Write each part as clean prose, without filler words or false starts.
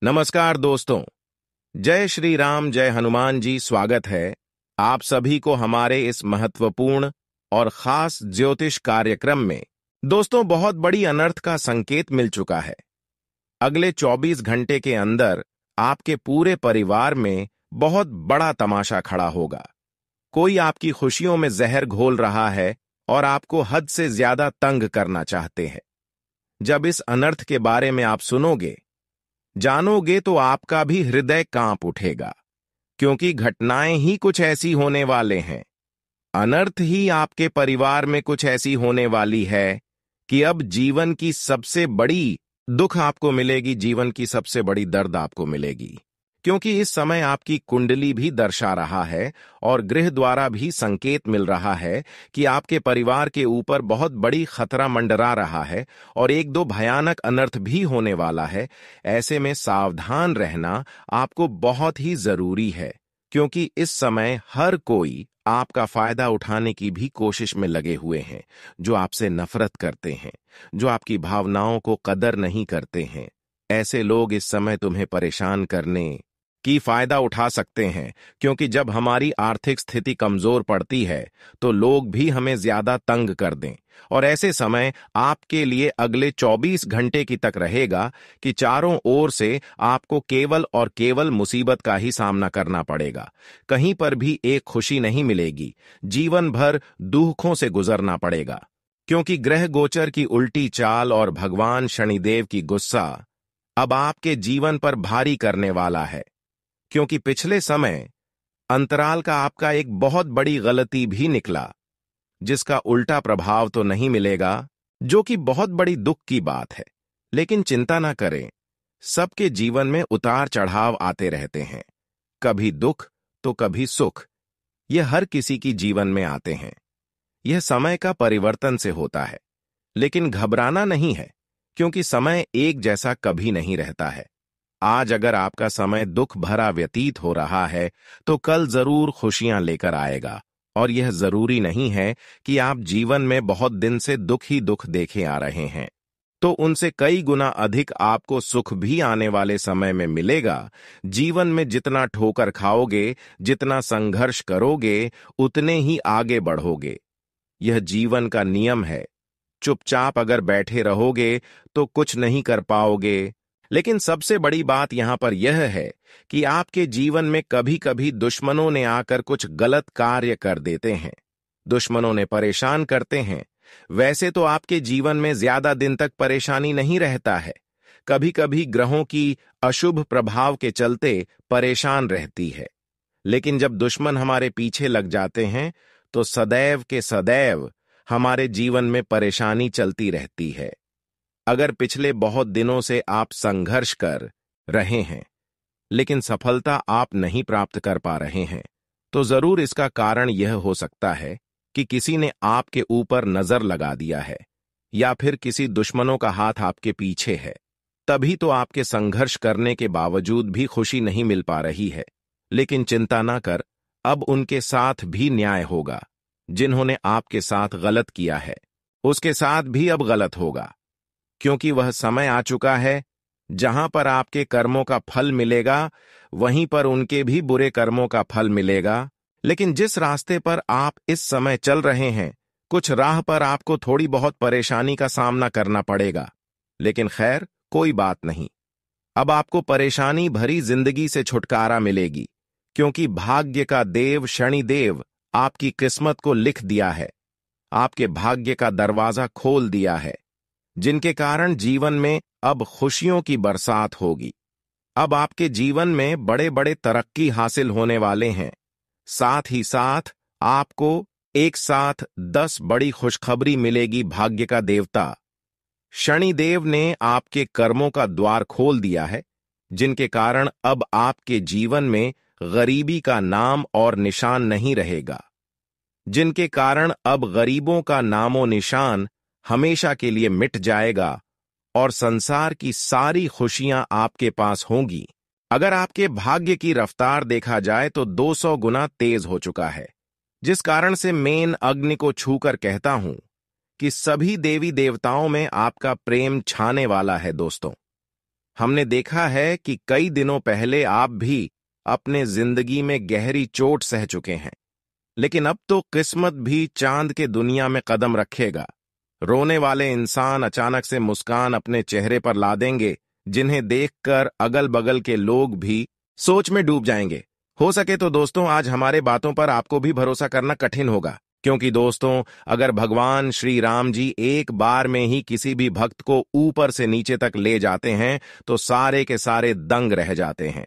नमस्कार दोस्तों। जय श्री राम, जय हनुमान जी। स्वागत है आप सभी को हमारे इस महत्वपूर्ण और खास ज्योतिष कार्यक्रम में। दोस्तों, बहुत बड़ी अनर्थ का संकेत मिल चुका है। अगले 24 घंटे के अंदर आपके पूरे परिवार में बहुत बड़ा तमाशा खड़ा होगा। कोई आपकी खुशियों में जहर घोल रहा है और आपको हद से ज्यादा तंग करना चाहते हैं। जब इस अनर्थ के बारे में आप सुनोगे, जानोगे, तो आपका भी हृदय कांप उठेगा, क्योंकि घटनाएं ही कुछ ऐसी होने वाले हैं। अनर्थ ही आपके परिवार में कुछ ऐसी होने वाली है कि अब जीवन की सबसे बड़ी दुख आपको मिलेगी, जीवन की सबसे बड़ी दर्द आपको मिलेगी। क्योंकि इस समय आपकी कुंडली भी दर्शा रहा है और ग्रह द्वारा भी संकेत मिल रहा है कि आपके परिवार के ऊपर बहुत बड़ी खतरा मंडरा रहा है और एक दो भयानक अनर्थ भी होने वाला है। ऐसे में सावधान रहना आपको बहुत ही जरूरी है, क्योंकि इस समय हर कोई आपका फायदा उठाने की भी कोशिश में लगे हुए हैं। जो आपसे नफरत करते हैं, जो आपकी भावनाओं को कदर नहीं करते हैं, ऐसे लोग इस समय तुम्हें परेशान करने की फायदा उठा सकते हैं। क्योंकि जब हमारी आर्थिक स्थिति कमजोर पड़ती है तो लोग भी हमें ज्यादा तंग कर दें। और ऐसे समय आपके लिए अगले 24 घंटे की तक रहेगा कि चारों ओर से आपको केवल और केवल मुसीबत का ही सामना करना पड़ेगा। कहीं पर भी एक खुशी नहीं मिलेगी, जीवन भर दुखों से गुजरना पड़ेगा। क्योंकि ग्रह गोचर की उल्टी चाल और भगवान शनिदेव की गुस्सा अब आपके जीवन पर भारी करने वाला है। क्योंकि पिछले समय अंतराल का आपका एक बहुत बड़ी गलती भी निकला, जिसका उल्टा प्रभाव तो नहीं मिलेगा, जो कि बहुत बड़ी दुख की बात है। लेकिन चिंता ना करें, सबके जीवन में उतार चढ़ाव आते रहते हैं। कभी दुख तो कभी सुख, यह हर किसी की जीवन में आते हैं। यह समय का परिवर्तन से होता है। लेकिन घबराना नहीं है, क्योंकि समय एक जैसा कभी नहीं रहता है। आज अगर आपका समय दुख भरा व्यतीत हो रहा है तो कल जरूर खुशियां लेकर आएगा। और यह जरूरी नहीं है कि आप जीवन में बहुत दिन से दुख ही दुख देखे आ रहे हैं, तो उनसे कई गुना अधिक आपको सुख भी आने वाले समय में मिलेगा। जीवन में जितना ठोकर खाओगे, जितना संघर्ष करोगे, उतने ही आगे बढ़ोगे। यह जीवन का नियम है। चुपचाप अगर बैठे रहोगे तो कुछ नहीं कर पाओगे। लेकिन सबसे बड़ी बात यहां पर यह है कि आपके जीवन में कभी कभी दुश्मनों ने आकर कुछ गलत कार्य कर देते हैं। दुश्मनों ने परेशान करते हैं। वैसे तो आपके जीवन में ज्यादा दिन तक परेशानी नहीं रहता है, कभी कभी ग्रहों की अशुभ प्रभाव के चलते परेशान रहती है। लेकिन जब दुश्मन हमारे पीछे लग जाते हैं तो सदैव के सदैव हमारे जीवन में परेशानी चलती रहती है। अगर पिछले बहुत दिनों से आप संघर्ष कर रहे हैं लेकिन सफलता आप नहीं प्राप्त कर पा रहे हैं, तो जरूर इसका कारण यह हो सकता है कि किसी ने आपके ऊपर नजर लगा दिया है, या फिर किसी दुश्मनों का हाथ आपके पीछे है। तभी तो आपके संघर्ष करने के बावजूद भी खुशी नहीं मिल पा रही है। लेकिन चिंता ना कर, अब उनके साथ भी न्याय होगा। जिन्होंने आपके साथ गलत किया है उसके साथ भी अब गलत होगा। क्योंकि वह समय आ चुका है जहां पर आपके कर्मों का फल मिलेगा, वहीं पर उनके भी बुरे कर्मों का फल मिलेगा। लेकिन जिस रास्ते पर आप इस समय चल रहे हैं, कुछ राह पर आपको थोड़ी बहुत परेशानी का सामना करना पड़ेगा। लेकिन खैर, कोई बात नहीं। अब आपको परेशानी भरी जिंदगी से छुटकारा मिलेगी, क्योंकि भाग्य का देव शनिदेव आपकी किस्मत को लिख दिया है, आपके भाग्य का दरवाजा खोल दिया है, जिनके कारण जीवन में अब खुशियों की बरसात होगी। अब आपके जीवन में बड़े बड़े तरक्की हासिल होने वाले हैं। साथ ही साथ आपको एक साथ 10 बड़ी खुशखबरी मिलेगी। भाग्य का देवता शनिदेव ने आपके कर्मों का द्वार खोल दिया है, जिनके कारण अब आपके जीवन में गरीबी का नाम और निशान नहीं रहेगा, जिनके कारण अब गरीबों का नामो निशान हमेशा के लिए मिट जाएगा और संसार की सारी खुशियां आपके पास होंगी। अगर आपके भाग्य की रफ्तार देखा जाए तो 200 गुना तेज हो चुका है, जिस कारण से मेन अग्नि को छूकर कहता हूं कि सभी देवी देवताओं में आपका प्रेम छाने वाला है। दोस्तों, हमने देखा है कि कई दिनों पहले आप भी अपने जिंदगी में गहरी चोट सह चुके हैं, लेकिन अब तो किस्मत भी चांद के दुनिया में कदम रखेगा। रोने वाले इंसान अचानक से मुस्कान अपने चेहरे पर ला देंगे, जिन्हें देखकर अगल बगल के लोग भी सोच में डूब जाएंगे। हो सके तो दोस्तों, आज हमारे बातों पर आपको भी भरोसा करना कठिन होगा, क्योंकि दोस्तों, अगर भगवान श्री राम जी एक बार में ही किसी भी भक्त को ऊपर से नीचे तक ले जाते हैं तो सारे के सारे दंग रह जाते हैं।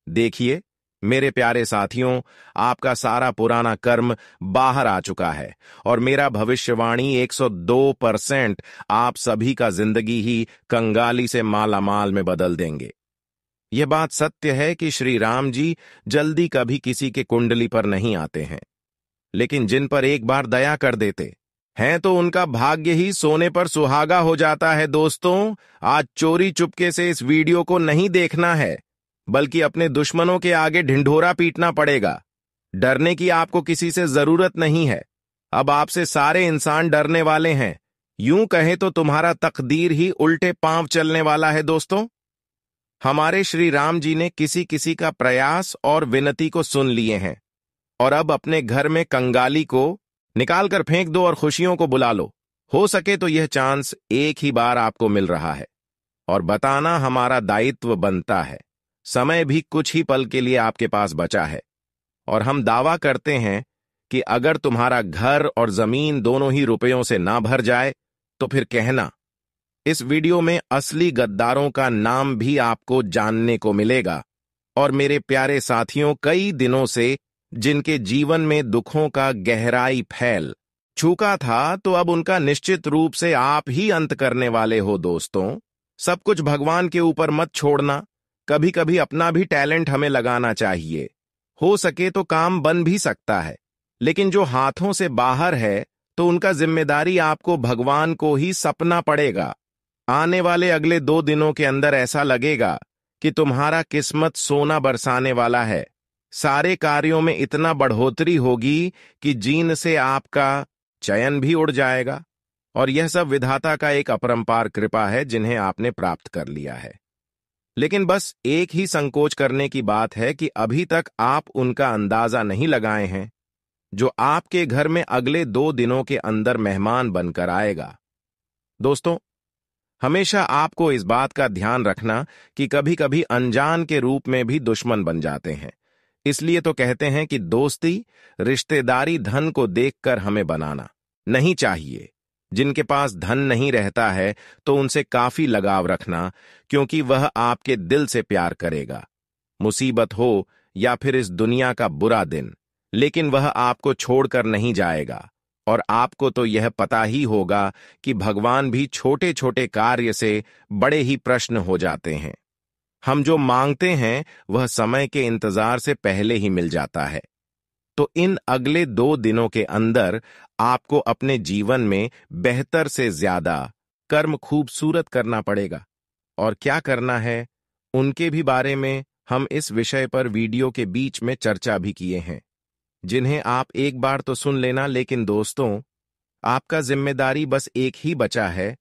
देखिए मेरे प्यारे साथियों, आपका सारा पुराना कर्म बाहर आ चुका है और मेरा भविष्यवाणी 102% आप सभी का जिंदगी ही कंगाली से मालामाल में बदल देंगे। यह बात सत्य है कि श्री राम जी जल्दी कभी किसी के कुंडली पर नहीं आते हैं, लेकिन जिन पर एक बार दया कर देते हैं तो उनका भाग्य ही सोने पर सुहागा हो जाता है। दोस्तों, आज चोरी चुपके से इस वीडियो को नहीं देखना है, बल्कि अपने दुश्मनों के आगे ढिंढोरा पीटना पड़ेगा। डरने की आपको किसी से जरूरत नहीं है। अब आपसे सारे इंसान डरने वाले हैं। यूं कहे तो तुम्हारा तकदीर ही उल्टे पांव चलने वाला है। दोस्तों, हमारे श्री राम जी ने किसी किसी का प्रयास और विनती को सुन लिए हैं और अब अपने घर में कंगाली को निकाल कर फेंक दो और खुशियों को बुला लो। हो सके तो यह चांस एक ही बार आपको मिल रहा है और बताना हमारा दायित्व बनता है। समय भी कुछ ही पल के लिए आपके पास बचा है और हम दावा करते हैं कि अगर तुम्हारा घर और जमीन दोनों ही रुपयों से ना भर जाए तो फिर कहना। इस वीडियो में असली गद्दारों का नाम भी आपको जानने को मिलेगा और मेरे प्यारे साथियों, कई दिनों से जिनके जीवन में दुखों का गहराई फैल चुका था, तो अब उनका निश्चित रूप से आप ही अंत करने वाले हो। दोस्तों, सब कुछ भगवान के ऊपर मत छोड़ना। कभी कभी अपना भी टैलेंट हमें लगाना चाहिए। हो सके तो काम बन भी सकता है, लेकिन जो हाथों से बाहर है तो उनका जिम्मेदारी आपको भगवान को ही सपना पड़ेगा। आने वाले अगले 2 दिनों के अंदर ऐसा लगेगा कि तुम्हारा किस्मत सोना बरसाने वाला है। सारे कार्यों में इतना बढ़ोतरी होगी कि जीन से आपका चयन भी उड़ जाएगा और यह सब विधाता का एक अपरंपार कृपा है जिन्हें आपने प्राप्त कर लिया है। लेकिन बस एक ही संकोच करने की बात है कि अभी तक आप उनका अंदाजा नहीं लगाए हैं जो आपके घर में अगले 2 दिनों के अंदर मेहमान बनकर आएगा। दोस्तों, हमेशा आपको इस बात का ध्यान रखना कि कभी कभी अनजान के रूप में भी दुश्मन बन जाते हैं। इसलिए तो कहते हैं कि दोस्ती, रिश्तेदारी धन को देखकर हमें बनाना नहीं चाहिए। जिनके पास धन नहीं रहता है तो उनसे काफी लगाव रखना, क्योंकि वह आपके दिल से प्यार करेगा। मुसीबत हो या फिर इस दुनिया का बुरा दिन, लेकिन वह आपको छोड़कर नहीं जाएगा। और आपको तो यह पता ही होगा कि भगवान भी छोटे छोटे कार्य से बड़े ही प्रश्न हो जाते हैं। हम जो मांगते हैं वह समय के इंतजार से पहले ही मिल जाता है। तो इन अगले 2 दिनों के अंदर आपको अपने जीवन में बेहतर से ज्यादा कर्म खूबसूरत करना पड़ेगा। और क्या करना है उनके भी बारे में हम इस विषय पर वीडियो के बीच में चर्चा भी किए हैं, जिन्हें आप एक बार तो सुन लेना। लेकिन दोस्तों, आपका जिम्मेदारी बस एक ही बचा है,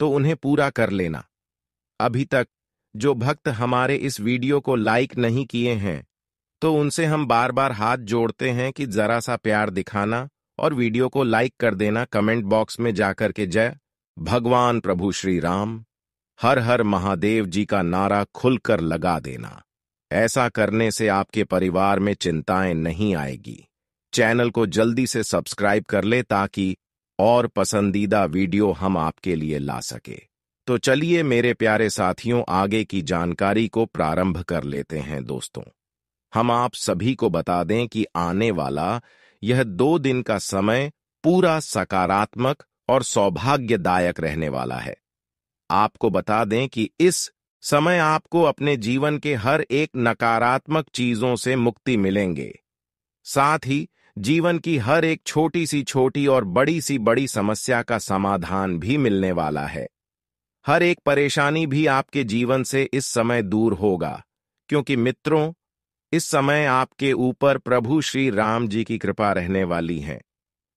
तो उन्हें पूरा कर लेना। अभी तक जो भक्त हमारे इस वीडियो को लाइक नहीं किए हैं, तो उनसे हम बार बार हाथ जोड़ते हैं कि जरा सा प्यार दिखाना और वीडियो को लाइक कर देना। कमेंट बॉक्स में जाकर के जय भगवान प्रभु श्री राम, हर हर महादेव जी का नारा खुलकर लगा देना। ऐसा करने से आपके परिवार में चिंताएं नहीं आएगी। चैनल को जल्दी से सब्सक्राइब कर ले ताकि और पसंदीदा वीडियो हम आपके लिए ला सके। तो चलिए मेरे प्यारे साथियों, आगे की जानकारी को प्रारंभ कर लेते हैं। दोस्तों, हम आप सभी को बता दें कि आने वाला यह 2 दिन का समय पूरा सकारात्मक और सौभाग्यदायक रहने वाला है। आपको बता दें कि इस समय आपको अपने जीवन के हर एक नकारात्मक चीजों से मुक्ति मिलेंगे। साथ ही जीवन की हर एक छोटी सी छोटी और बड़ी सी बड़ी समस्या का समाधान भी मिलने वाला है। हर एक परेशानी भी आपके जीवन से इस समय दूर होगा, क्योंकि मित्रों, इस समय आपके ऊपर प्रभु श्री राम जी की कृपा रहने वाली है।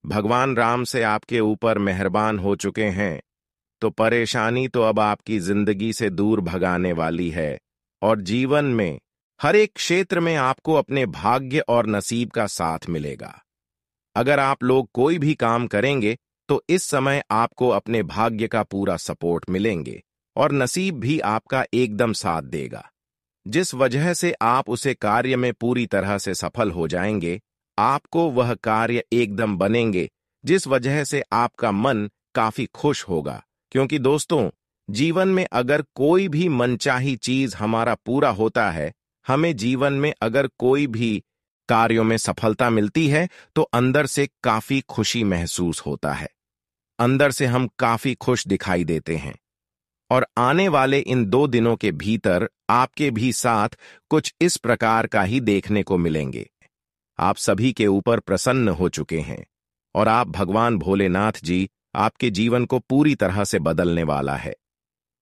भगवान राम से आपके ऊपर मेहरबान हो चुके हैं। तो परेशानी तो अब आपकी जिंदगी से दूर भगाने वाली है और जीवन में हर एक क्षेत्र में आपको अपने भाग्य और नसीब का साथ मिलेगा। अगर आप लोग कोई भी काम करेंगे तो इस समय आपको अपने भाग्य का पूरा सपोर्ट मिलेंगे और नसीब भी आपका एकदम साथ देगा, जिस वजह से आप उसे कार्य में पूरी तरह से सफल हो जाएंगे। आपको वह कार्य एकदम बनेंगे, जिस वजह से आपका मन काफी खुश होगा। क्योंकि दोस्तों, जीवन में अगर कोई भी मनचाही चीज हमारा पूरा होता है, हमें जीवन में अगर कोई भी कार्यों में सफलता मिलती है तो अंदर से काफी खुशी महसूस होता है, अंदर से हम काफी खुश दिखाई देते हैं। और आने वाले इन 2 दिनों के भीतर आपके भी साथ कुछ इस प्रकार का ही देखने को मिलेंगे। आप सभी के ऊपर प्रसन्न हो चुके हैं और आप भगवान भोलेनाथ जी आपके जीवन को पूरी तरह से बदलने वाला है।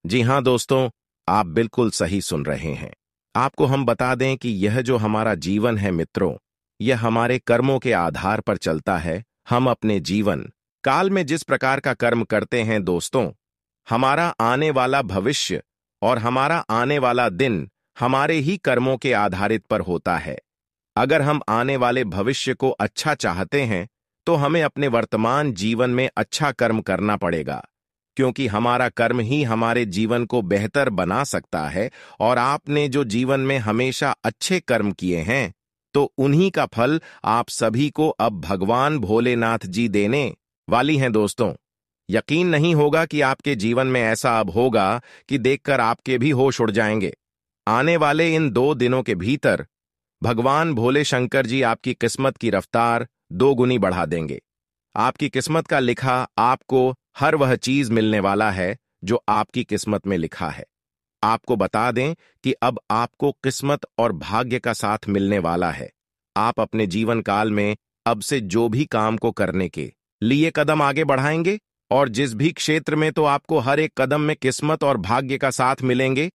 जी हां दोस्तों, आप बिल्कुल सही सुन रहे हैं। आपको हम बता दें कि यह जो हमारा जीवन है मित्रों, यह हमारे कर्मों के आधार पर चलता है। हम अपने जीवन काल में जिस प्रकार का कर्म करते हैं दोस्तों, हमारा आने वाला भविष्य और हमारा आने वाला दिन हमारे ही कर्मों के आधारित पर होता है। अगर हम आने वाले भविष्य को अच्छा चाहते हैं तो हमें अपने वर्तमान जीवन में अच्छा कर्म करना पड़ेगा, क्योंकि हमारा कर्म ही हमारे जीवन को बेहतर बना सकता है। और आपने जो जीवन में हमेशा अच्छे कर्म किए हैं तो उन्हीं का फल आप सभी को अब भगवान भोलेनाथ जी देने वाली हैं दोस्तों। यकीन नहीं होगा कि आपके जीवन में ऐसा अब होगा कि देखकर आपके भी होश उड़ जाएंगे। आने वाले इन 2 दिनों के भीतर भगवान भोले शंकर जी आपकी किस्मत की रफ्तार 2 गुनी बढ़ा देंगे। आपकी किस्मत का लिखा आपको हर वह चीज मिलने वाला है जो आपकी किस्मत में लिखा है। आपको बता दें कि अब आपको किस्मत और भाग्य का साथ मिलने वाला है। आप अपने जीवन काल में अब से जो भी काम को करने के लिए कदम आगे बढ़ाएंगे और जिस भी क्षेत्र में, तो आपको हर एक कदम में किस्मत और भाग्य का साथ मिलेंगे।